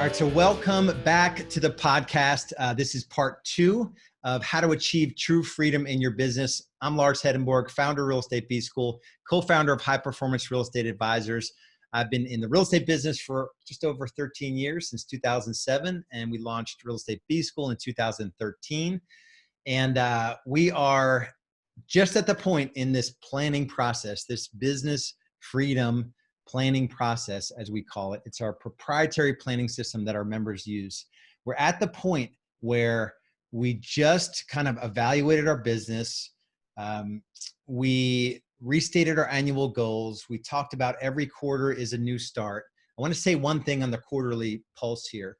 All right, so welcome back to the podcast. This is part 2 of how to achieve true freedom in your business. I'm Lars Hedenborg, founder of Real Estate B School, co-founder of High Performance Real Estate Advisors. I've been in the real estate business for just over 13 years, since 2007, and we launched Real Estate B School in 2013. And we are just at the point in this planning process, this business freedom planning process, as we call it. It's our proprietary planning system that our members use. We're at the point where we just kind of evaluated our business. We restated our annual goals. We talked about every quarter is a new start. I want to say one thing on the quarterly pulse here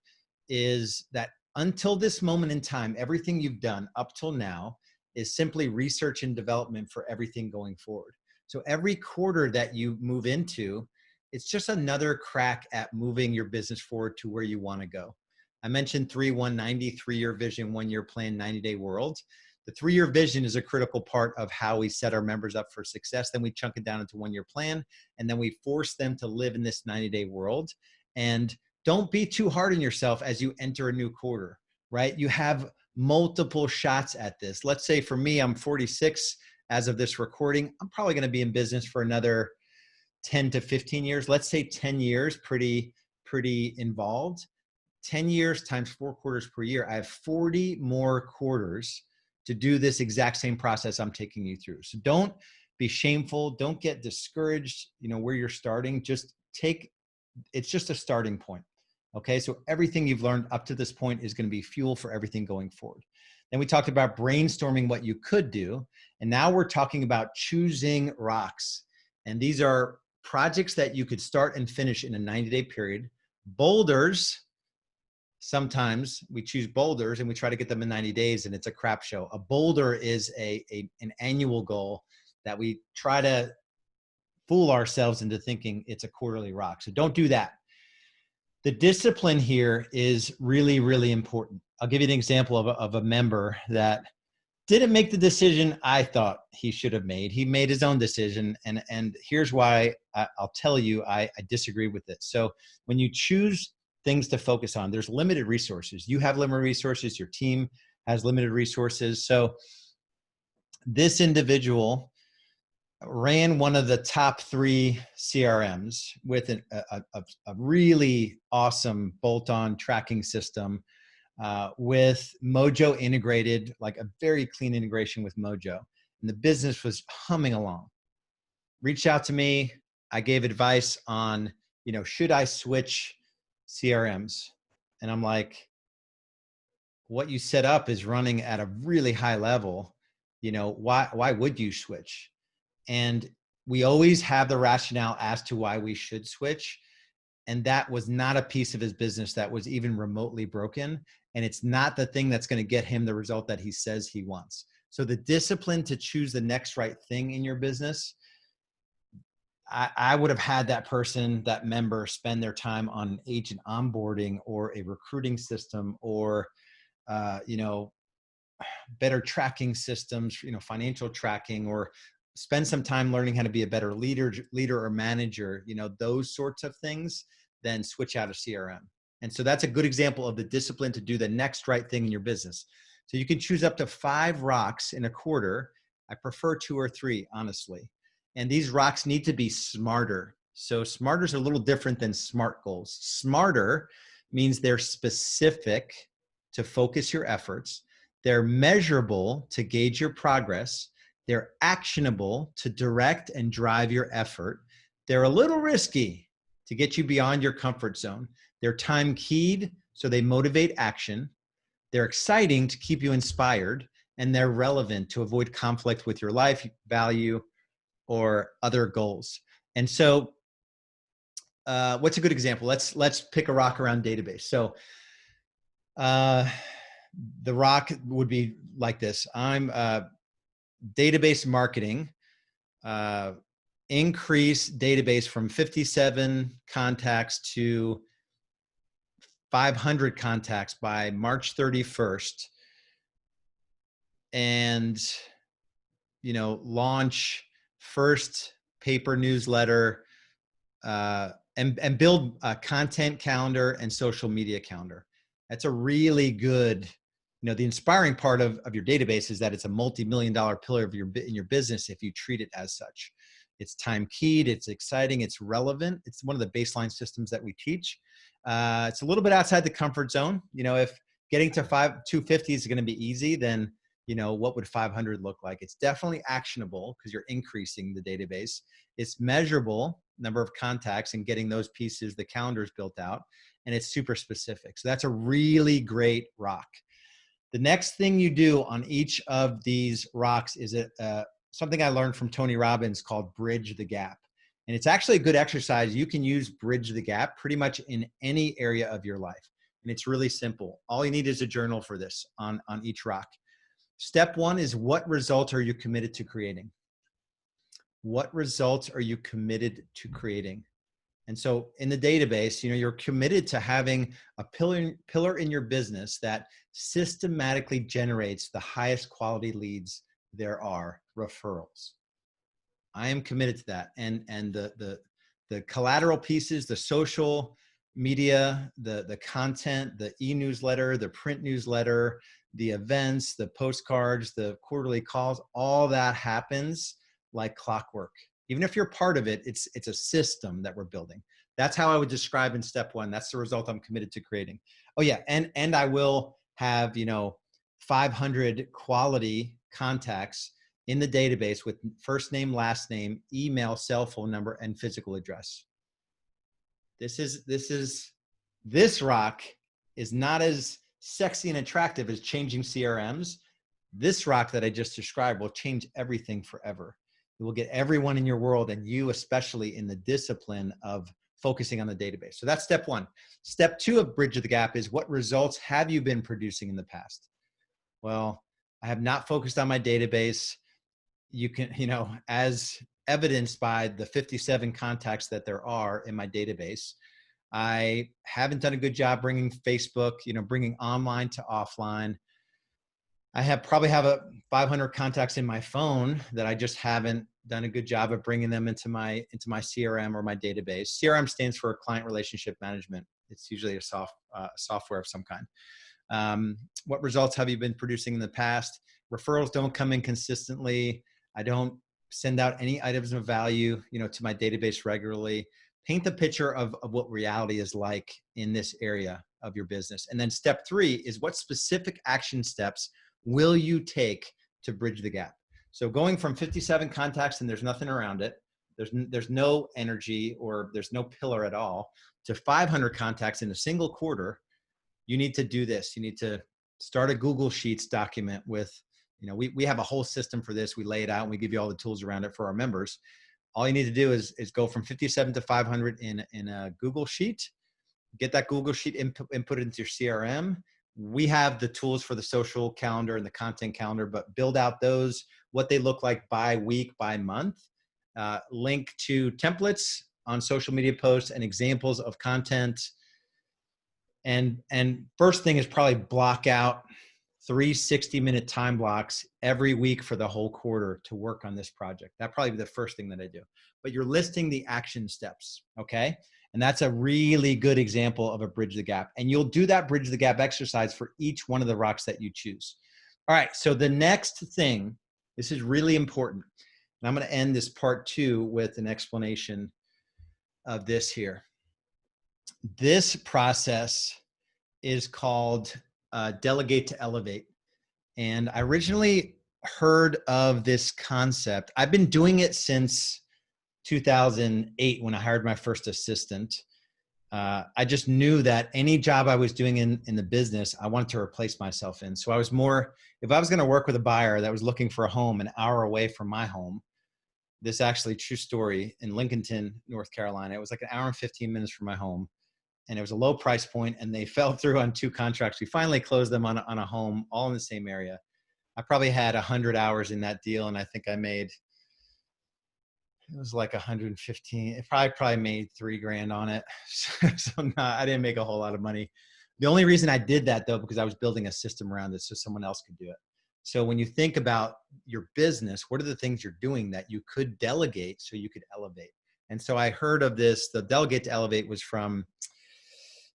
is that until this moment in time, everything you've done up till now is simply research and development for everything going forward. So every quarter that you move into, it's just another crack at moving your business forward to where you want to go. I mentioned 3-1-90, 3-year vision, 1-year plan, 90-day world. The 3-year vision is a critical part of how we set our members up for success. Then we chunk it down into 1-year plan, and then we force them to live in this 90-day world. And don't be too hard on yourself as you enter a new quarter, right? You have multiple shots at this. Let's say for me, I'm 46 as of this recording. I'm probably going to be in business for another 10 to 15 years. Let's say 10 years, pretty involved. 10 years times 4 quarters per year. I have 40 more quarters to do this exact same process I'm taking you through. So don't be shameful. Don't get discouraged, where you're starting. It's just a starting point. Okay. So everything you've learned up to this point is going to be fuel for everything going forward. Then we talked about brainstorming what you could do. And now we're talking about choosing rocks. And these are projects that you could start and finish in a 90-day period. Boulders, sometimes we choose boulders and we try to get them in 90 days and it's a crap show. A boulder is an annual goal that we try to fool ourselves into thinking it's a quarterly rock. So don't do that. The discipline here is really, really important. I'll give you an example of a member that didn't make the decision I thought he should have made. He made his own decision. And here's why I'll tell you I disagree with it. So when you choose things to focus on, there's limited resources. You have limited resources. Your team has limited resources. So this individual ran one of the top 3 CRMs with a really awesome bolt-on tracking system with Mojo integrated, like a very clean integration with Mojo. And the business was humming along. Reached out to me. I gave advice on, should I switch CRMs? And I'm like, what you set up is running at a really high level. Why would you switch? And we always have the rationale as to why we should switch. And that was not a piece of his business that was even remotely broken. And it's not the thing that's going to get him the result that he says he wants. So the discipline to choose the next right thing in your business, I would have had that member spend their time on an agent onboarding or a recruiting system or, better tracking systems, financial tracking, or spend some time learning how to be a better leader or manager, those sorts of things, then switch out of CRM. And so that's a good example of the discipline to do the next right thing in your business. So you can choose up to 5 rocks in a quarter. I prefer 2 or 3, honestly. And these rocks need to be smarter. So smarter is a little different than SMART goals. Smarter means they're specific to focus your efforts. They're measurable to gauge your progress. They're actionable to direct and drive your effort. They're a little risky to get you beyond your comfort zone. They're time keyed, so they motivate action. They're exciting to keep you inspired, and they're relevant to avoid conflict with your life, value, or other goals. And so what's a good example? Let's pick a rock around database. So the rock would be like this. I'm database marketing, increase database from 57 contacts to 500 contacts by March 31st. And, launch first paper newsletter and build a content calendar and social media calendar. That's a really good, the inspiring part of your database is that it's a multi-million-dollar pillar of in your business if you treat it as such. It's time keyed, it's exciting, it's relevant. It's one of the baseline systems that we teach. It's a little bit outside the comfort zone. If getting to 250 is going to be easy, then what would 500 look like? It's definitely actionable because you're increasing the database. It's measurable, number of contacts, and getting those pieces, the calendars built out, and it's super specific. So that's a really great rock. The next thing you do on each of these rocks is something I learned from Tony Robbins called Bridge the Gap. And it's actually a good exercise. You can use Bridge the Gap pretty much in any area of your life. And it's really simple. All you need is a journal for this on each rock. Step one is, what results are you committed to creating? What results are you committed to creating? And so in the database, you're committed to having a pillar in your business that systematically generates the highest quality leads there are, referrals. I am committed to that. And the collateral pieces, the social media, the content, the e-newsletter, the print newsletter, the events, the postcards, the quarterly calls, all that happens like clockwork. Even if you're part of it, it's a system that we're building. That's how I would describe in step one. That's the result I'm committed to creating. Oh yeah, and I will have 500 quality contacts in the database with first name, last name, email, cell phone number, and physical address. This rock is not as sexy and attractive as changing CRMs. This rock that I just described will change everything forever. It will get everyone in your world, and you especially, in the discipline of focusing on the database. So that's step one. Step two of Bridge the Gap is, what results have you been producing in the past? Well, I have not focused on my database. You can, as evidenced by the 57 contacts that there are in my database, I haven't done a good job bringing Facebook, bringing online to offline. I probably have 500 contacts in my phone that I just haven't done a good job of bringing them into my CRM or my database. CRM stands for Client Relationship Management. It's usually a software of some kind. What results have you been producing in the past? Referrals don't come in consistently. I don't send out any items of value, to my database regularly. Paint the picture of what reality is like in this area of your business. And then step three is, what specific action steps will you take to bridge the gap? So going from 57 contacts and there's nothing around it, there's no energy or there's no pillar at all, to 500 contacts in a single quarter, you need to do this. You need to start a Google Sheets document with, we have a whole system for this. We lay it out and we give you all the tools around it for our members. All you need to do is go from 57 to 500 in a Google Sheet, get that Google Sheet input into your CRM. We have the tools for the social calendar and the content calendar, but build out those, what they look like by week, by month. Link to templates on social media posts and examples of content. And first thing is probably block out 3 60-minute time blocks every week for the whole quarter to work on this project. That'd probably be the first thing that I do. But you're listing the action steps, okay? And that's a really good example of a bridge the gap. And you'll do that bridge the gap exercise for each one of the rocks that you choose. All right, so the next thing, this is really important. And I'm gonna end this part 2 with an explanation of this here. This process is called delegate to elevate. And I originally heard of this concept. I've been doing it since 2008 when I hired my first assistant. I just knew that any job I was doing in the business, I wanted to replace myself in. So I was more, if I was going to work with a buyer that was looking for a home an hour away from my home, this actually true story, in Lincolnton, North Carolina, it was like an hour and 15 minutes from my home. And it was a low price point, and they fell through on 2 contracts. We finally closed them on a home, all in the same area. I probably had 100 hours in that deal, and I think I made, it was like 115. It probably made $3,000 on it. So I didn't make a whole lot of money. The only reason I did that, though, because I was building a system around it so someone else could do it. So when you think about your business, what are the things you're doing that you could delegate so you could elevate? And so I heard of this, the Delegate to Elevate was from,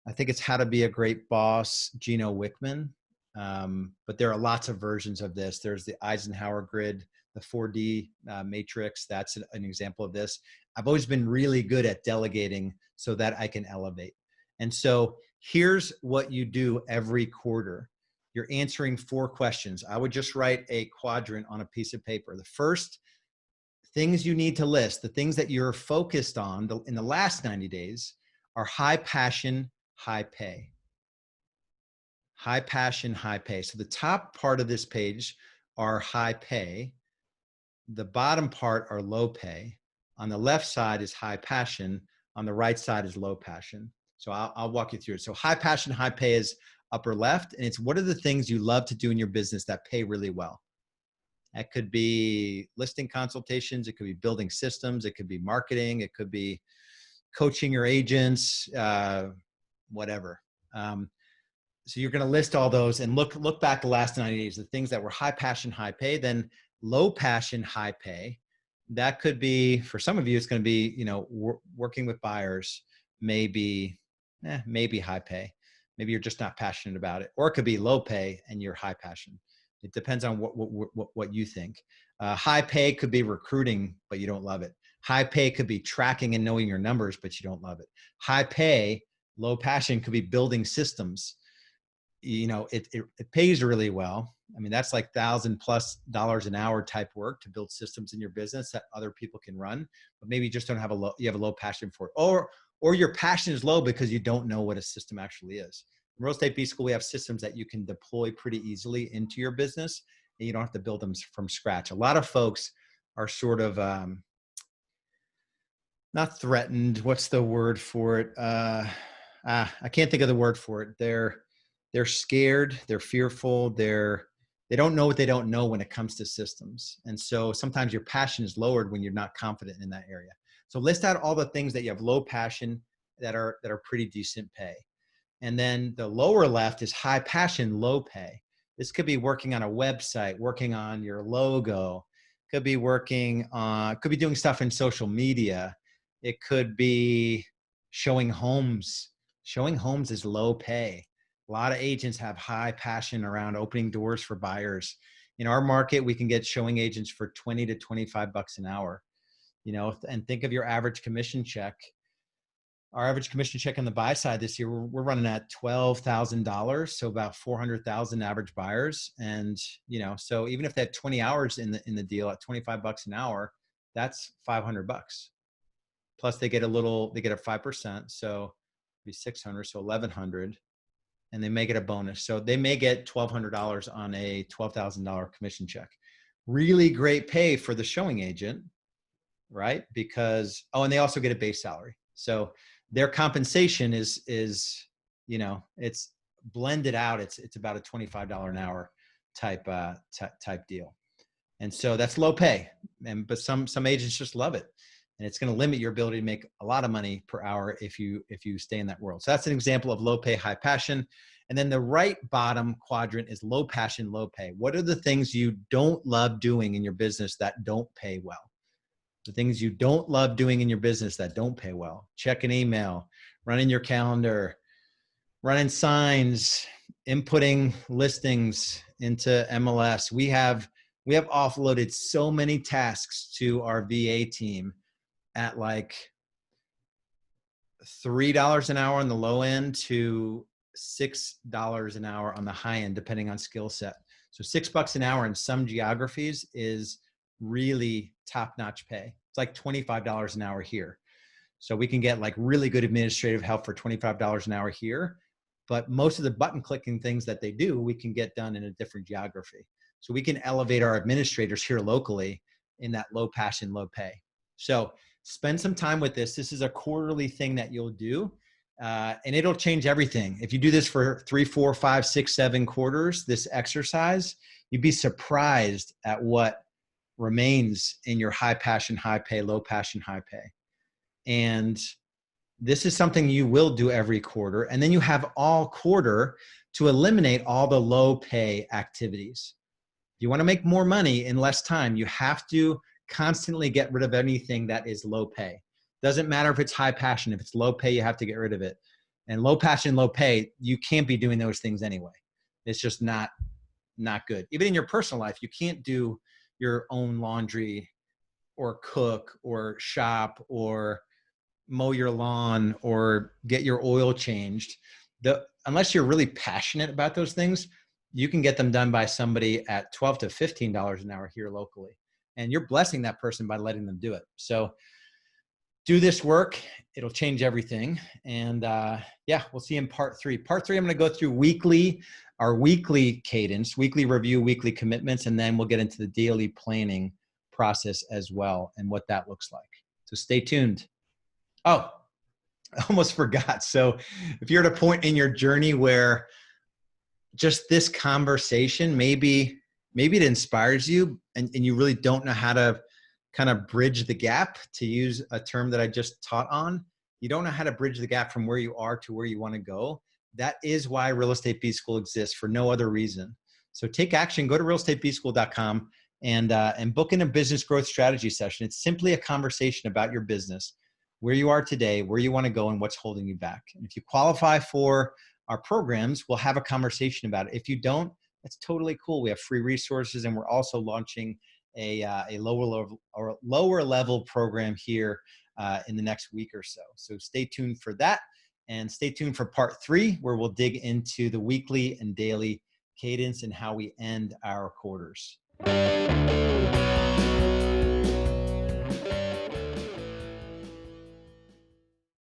I think it's How to Be a Great Boss, Gino Wickman. But there are lots of versions of this. There's the Eisenhower grid, the 4D matrix. That's an example of this. I've always been really good at delegating so that I can elevate. And so here's what you do every quarter. You're answering 4 questions. I would just write a quadrant on a piece of paper. The first things you need to list, the things that you're focused on in the last 90 days are high passion, high pay. High passion, high pay. So the top part of this page are high pay. The bottom part are low pay. On the left side is high passion. On the right side is low passion. So I'll walk you through it. So high passion, high pay is upper left. And it's what are the things you love to do in your business that pay really well? That could be listing consultations. It could be building systems. It could be marketing. It could be coaching your agents, whatever. So you're going to list all those and look back the last 90 days, the things that were high passion, high pay, then low passion, high pay. That could be, for some of you, it's going to be, you know, working with buyers, maybe high pay. Maybe you're just not passionate about it, or it could be low pay and you're high passion. It depends on what you think. High pay could be recruiting, but you don't love it. High pay could be tracking and knowing your numbers, but you don't love it. High pay, low passion could be building systems. You know, it pays really well. I mean, that's like $1,000+ an hour type work to build systems in your business that other people can run, but maybe you just don't have you have a low passion for it, or your passion is low because you don't know what a system actually is. In Real Estate B School, we have systems that you can deploy pretty easily into your business, and you don't have to build them from scratch. A lot of folks are sort of not threatened. What's the word for it? I can't think of the word for it. They're scared, they're fearful, they don't know what they don't know when it comes to systems. And so sometimes your passion is lowered when you're not confident in that area. So list out all the things that you have low passion that are pretty decent pay. And then the lower left is high passion, low pay. This could be working on a website, working on your logo, could be could be doing stuff in social media. It could be showing homes. Showing homes is low pay. A lot of agents have high passion around opening doors for buyers. In our market, we can get showing agents for 20 to 25 bucks an hour, you know, and think of your average commission check. Our average commission check on the buy side this year, we're running at $12,000. So about 400,000 average buyers. And, you know, so even if they had 20 hours in the deal at 25 bucks an hour, that's 500 bucks. Plus they get a 5%. So it'd be 600. So 1,100. And they may get a bonus. So they may get $1,200 on a $12,000 commission check. Really great pay for the showing agent, right? Because, and they also get a base salary. So their compensation is, you know, it's blended out. It's about a $25 an hour type deal. And so that's low pay. But some agents just love it. And it's going to limit your ability to make a lot of money per hour if you stay in that world. So that's an example of low pay, high passion. And then the right bottom quadrant is low passion, low pay. What are the things you don't love doing in your business that don't pay well? The things you don't love doing in your business that don't pay well. Check an email, running your calendar, running signs, inputting listings into MLS. We have offloaded so many tasks to our VA team at like $3 an hour on the low end to $6 an hour on the high end, depending on skill set. So $6 an hour in some geographies is really top-notch pay. It's like $25 an hour here. So we can get like really good administrative help for $25 an hour here. But most of the button clicking things that they do, we can get done in a different geography. So we can elevate our administrators here locally in that low passion, low pay. So spend some time with this. This is a quarterly thing that you'll do, and it'll change everything. If you do this for 3, 4, 5, 6, 7 quarters, this exercise, you'd be surprised at what remains in your high passion, high pay, low passion, high pay. And this is something you will do every quarter. And then you have all quarter to eliminate all the low pay activities. If you want to make more money in less time, you have to constantly get rid of anything that is low pay. Doesn't matter if it's high passion. If it's low pay, you have to get rid of it. And low passion, low pay, you can't be doing those things anyway. It's just not good. Even in your personal life, you can't do your own laundry or cook or shop or mow your lawn or get your oil changed. Unless you're really passionate about those things, you can get them done by somebody at $12 to $15 an hour here locally. And you're blessing that person by letting them do it. So do this work. It'll change everything. And yeah, we'll see in part 3. Part 3, I'm going to go through our weekly cadence, weekly review, weekly commitments, and then we'll get into the daily planning process as well and what that looks like. So stay tuned. Oh, I almost forgot. So if you're at a point in your journey where just this conversation, maybe it inspires you and you really don't know how to kind of bridge the gap, to use a term that I just taught on. You don't know how to bridge the gap from where you are to where you want to go. That is why Real Estate B School exists, for no other reason. So take action. Go to realestatebschool.com and book in a business growth strategy session. It's simply a conversation about your business, where you are today, where you want to go, and what's holding you back. And if you qualify for our programs, we'll have a conversation about it. If you don't, that's totally cool. We have free resources, and we're also launching a lower level program here in the next week or so. So stay tuned for that, and stay tuned for part 3, where we'll dig into the weekly and daily cadence and how we end our quarters.